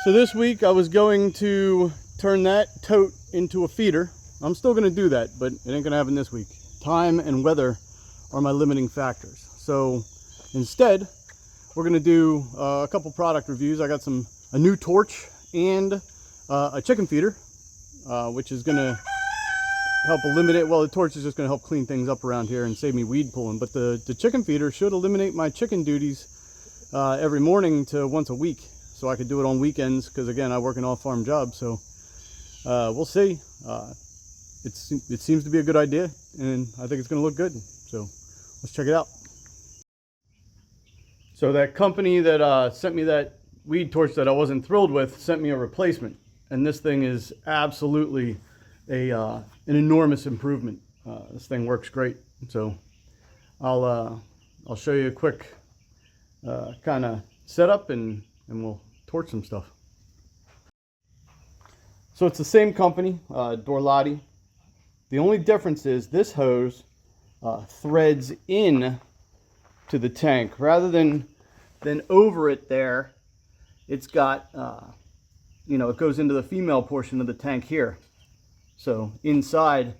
So this week I was going to turn that tote into a feeder. I'm still going to do that, but it ain't going to happen this week. Time and weather are my limiting factors. So instead, we're going to do a couple product reviews. I got a new torch and a chicken feeder, which is going to help eliminate, well, the torch is just going to help clean things up around here and save me weed pulling. But the chicken feeder should eliminate my chicken duties every morning to once a week. So I could do it on weekends because, again, I work an off-farm job. So we'll see. It seems to be a good idea, and I think it's going to look good. So let's check it out. So that company that sent me that weed torch that I wasn't thrilled with sent me a replacement. And this thing is absolutely an enormous improvement. This thing works great. So I'll show you a quick kind of setup and we'll torch some stuff. So it's the same company, Dorlotti. The only difference is this hose threads in to the tank rather than over it there. It's got, it goes into the female portion of the tank here. So inside,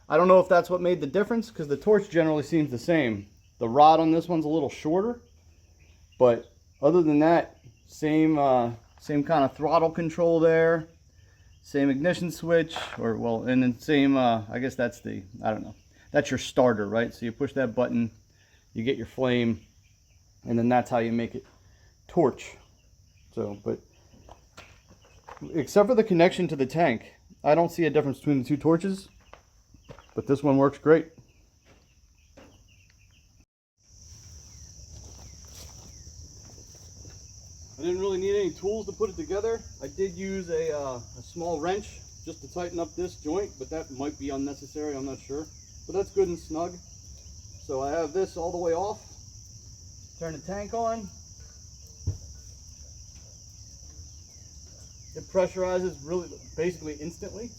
I don't know if that's what made the difference because the torch generally seems the same. The rod on this one's a little shorter, but other than that, same kind of throttle control there, same ignition switch, and then same, I guess that's that's your starter, right? So you push that button, you get your flame, and then that's how you make it torch. So, but except for the connection to the tank, I don't see a difference between the two torches, but this one works great. I didn't really need any tools to put it together. I did use a small wrench just to tighten up this joint, but that might be unnecessary, I'm not sure. But that's good and snug. So I have this all the way off. Turn the tank on. It pressurizes really basically instantly.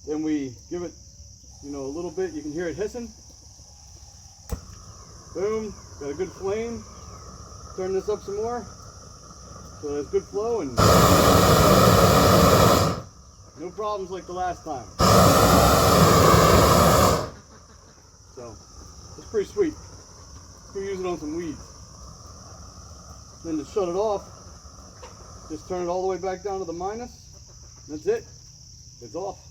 Then we give it, a little bit. You can hear it hissing. Boom, got a good flame. Turn this up some more. So there's good flow and no problems like the last time. So it's pretty sweet. We'll use it on some weeds. Then to shut it off, just turn it all the way back down to the minus. That's it. It's off.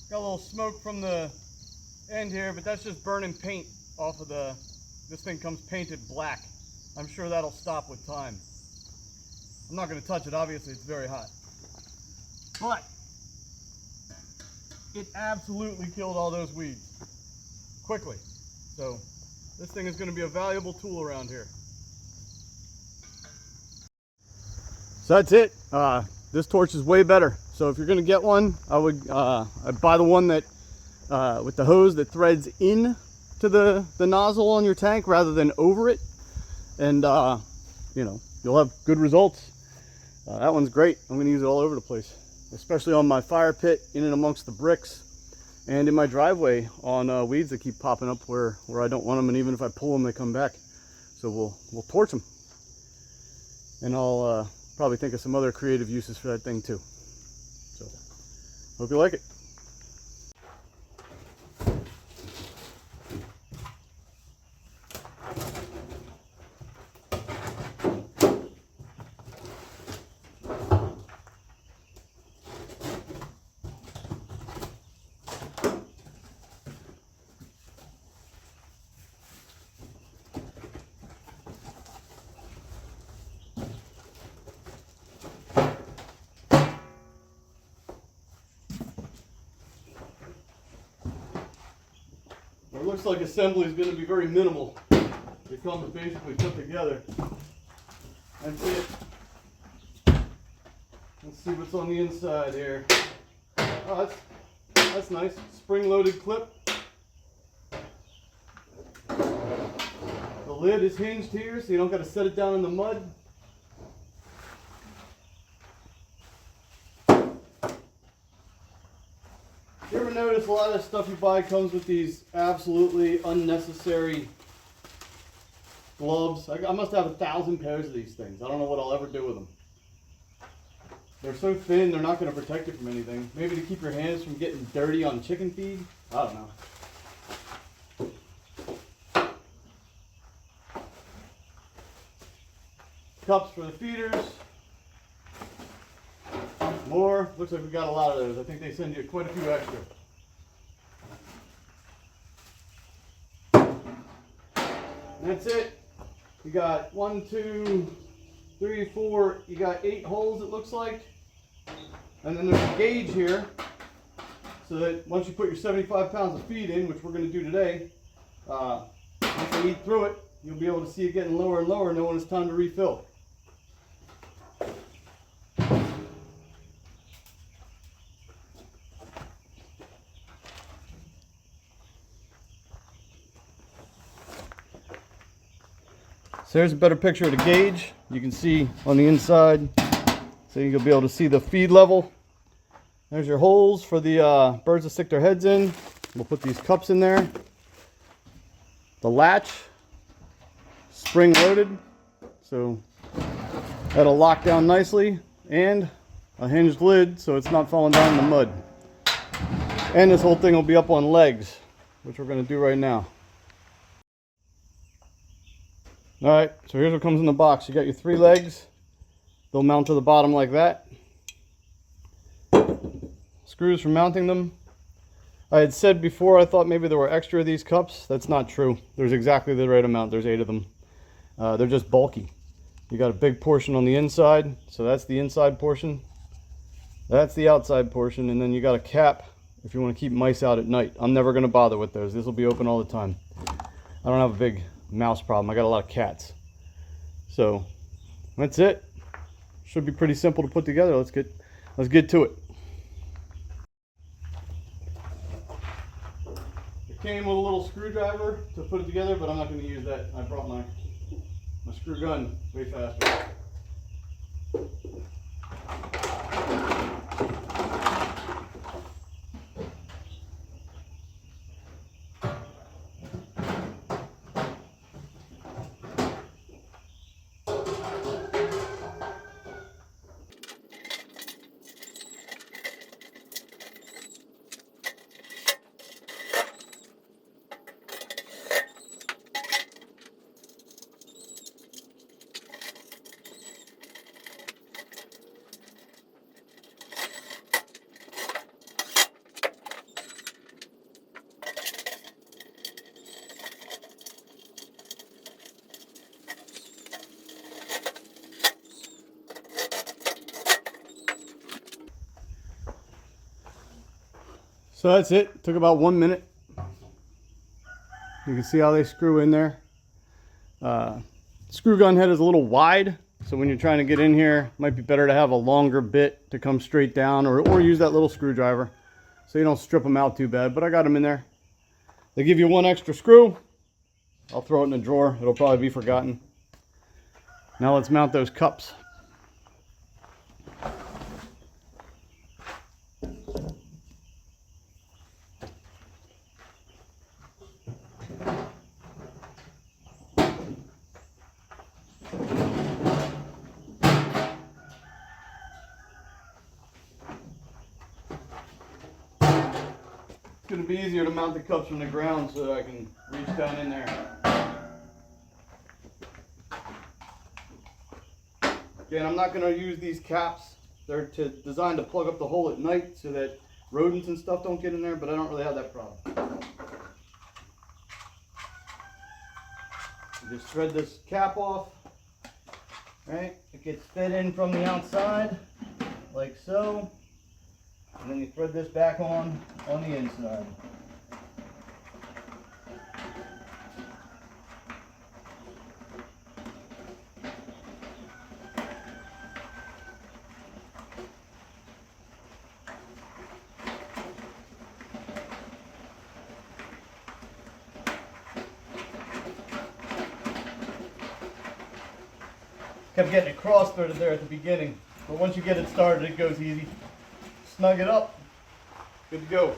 Got a little smoke from the end here, but that's just burning paint off of this thing comes painted black. I'm sure that'll stop with time. I'm not going to touch it, obviously it's very hot. But it absolutely killed all those weeds quickly. So this thing is going to be a valuable tool around here. So that's it. This torch is way better. So if you're going to get one, I would I'd buy the one that with the hose that threads in to the nozzle on your tank rather than over it, and you'll have good results. That one's great. I'm going to use it all over the place, especially on my fire pit, in and amongst the bricks, and in my driveway on weeds that keep popping up where I don't want them, and even if I pull them, they come back. So we'll torch them, and I'll probably think of some other creative uses for that thing too. So hope you like it. It looks like assembly is going to be very minimal. They come basically put together. That's it. Let's see what's on the inside here. Oh, that's nice. Spring-loaded clip. The lid is hinged here, so you don't got to set it down in the mud. You ever notice a lot of the stuff you buy comes with these absolutely unnecessary gloves? I must have 1,000 pairs of these things. I don't know what I'll ever do with them. They're so thin, they're not going to protect you from anything. Maybe to keep your hands from getting dirty on chicken feed? I don't know. Cups for the feeders. More. Looks like we got a lot of those. I think they send you quite a few extra. And that's it. You got 1, 2, 3, 4. You got 8 holes, it looks like. And then there's a gauge here, so that once you put your 75 pounds of feed in, which we're going to do today, once you eat through it, you'll be able to see it getting lower and lower, and know when it's time to refill. So here's a better picture of the gauge. You can see on the inside, so you'll be able to see the feed level. There's your holes for the birds to stick their heads in. We'll put these cups in there. The latch, spring loaded, so that'll lock down nicely, and a hinged lid so it's not falling down in the mud. And this whole thing will be up on legs, which we're going to do right now. Alright, so here's what comes in the box. You got your 3 legs. They'll mount to the bottom like that. Screws for mounting them. I had said before I thought maybe there were extra of these cups. That's not true. There's exactly the right amount. There's 8 of them. They're just bulky. You got a big portion on the inside, so that's the inside portion. That's the outside portion, and then you got a cap if you want to keep mice out at night. I'm never going to bother with those. This will be open all the time. I don't have a big mouse problem. I got a lot of cats. So that's it. Should be pretty simple to put together. Let's get to it. It came with a little screwdriver to put it together, but I'm not going to use that. I brought my screw gun way faster. So that's it. Took about 1 minute. You can see how they screw in there. Screw gun head is a little wide, so when you're trying to get in here, it might be better to have a longer bit to come straight down, or use that little screwdriver so you don't strip them out too bad. But I got them in there. They give you 1 extra screw. I'll throw it in a drawer. It'll probably be forgotten. Now let's mount those cups. It's going to be easier to mount the cups from the ground so that I can reach down in there. Again, I'm not going to use these caps. They're designed to plug up the hole at night so that rodents and stuff don't get in there, but I don't really have that problem. You just thread this cap off, right? It gets fed in from the outside, like so. And then you thread this back on the inside. Kept getting it cross-threaded there at the beginning, but once you get it started, it goes easy. Snug it up, good to go.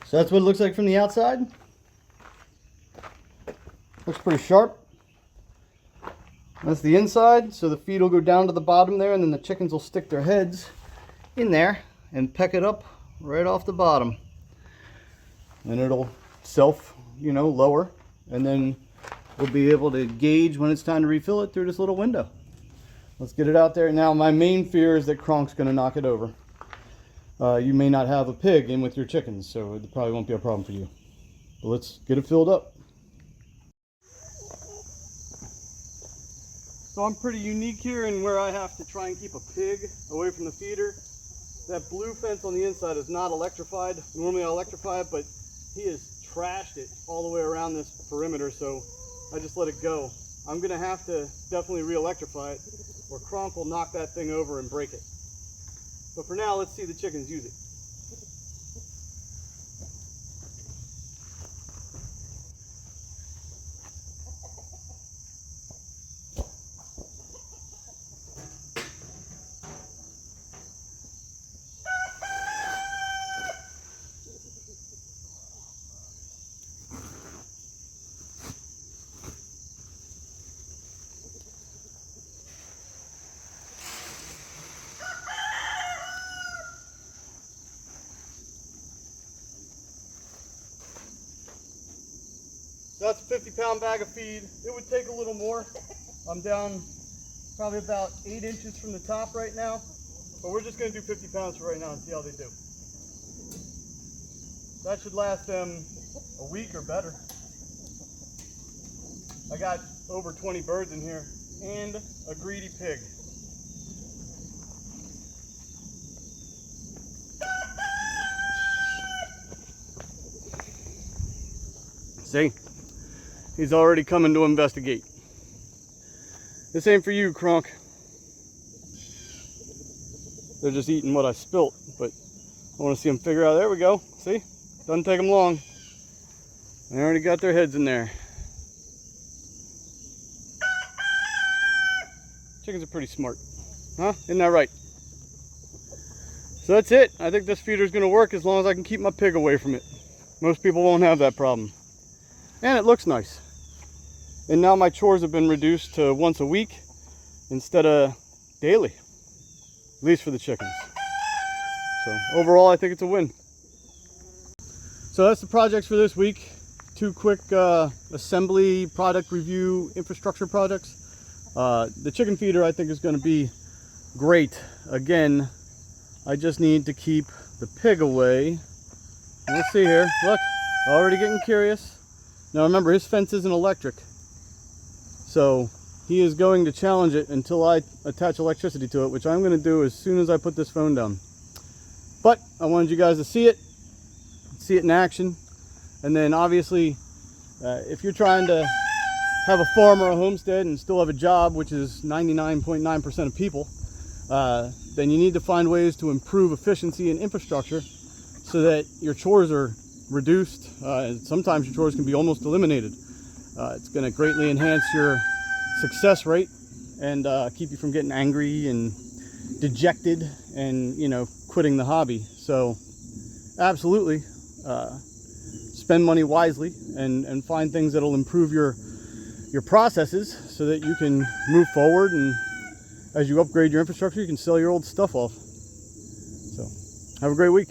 So that's what it looks like from the outside. Looks pretty sharp. That's the inside, so the feed will go down to the bottom there, and then the chickens will stick their heads in there and peck it up right off the bottom. And it'll lower, and then we'll be able to gauge when it's time to refill it through this little window. Let's get it out there. Now, my main fear is that Kronk's going to knock it over. You may not have a pig in with your chickens, so it probably won't be a problem for you. But let's get it filled up. So I'm pretty unique here in where I have to try and keep a pig away from the feeder. That blue fence on the inside is not electrified. Normally I electrify it, but he has trashed it all the way around this perimeter, so I just let it go. I'm gonna have to definitely re-electrify it, or Kronk will knock that thing over and break it. But for now, let's see the chickens use it. That's a 50-pound bag of feed. It would take a little more. I'm down probably about 8 inches from the top right now, but we're just going to do 50 pounds for right now and see how they do. That should last them a week or better. I got over 20 birds in here and a greedy pig. See? He's already coming to investigate. This ain't for you, Kronk. They're just eating what I spilt, but I want to see them figure out. There we go. See? Doesn't take them long. They already got their heads in there. Chickens are pretty smart. Huh? Isn't that right? So that's it. I think this feeder's going to work as long as I can keep my pig away from it. Most people won't have that problem. And it looks nice. And now my chores have been reduced to once a week instead of daily, at least for the chickens. So overall, I think it's a win. So that's the projects for this week. 2 quick assembly, product review, infrastructure projects. The chicken feeder I think is going to be great. Again, I just need to keep the pig away. Let's see here. Look, already getting curious. Now remember, his fence isn't electric. So he is going to challenge it until I attach electricity to it, which I'm going to do as soon as I put this phone down. But I wanted you guys to see it in action. And then obviously, if you're trying to have a farm or a homestead and still have a job, which is 99.9% of people, then you need to find ways to improve efficiency and infrastructure so that your chores are reduced. Sometimes your chores can be almost eliminated. It's going to greatly enhance your success rate and keep you from getting angry and dejected and, quitting the hobby. So absolutely spend money wisely and find things that'll improve your processes so that you can move forward, and as you upgrade your infrastructure, you can sell your old stuff off. So have a great week.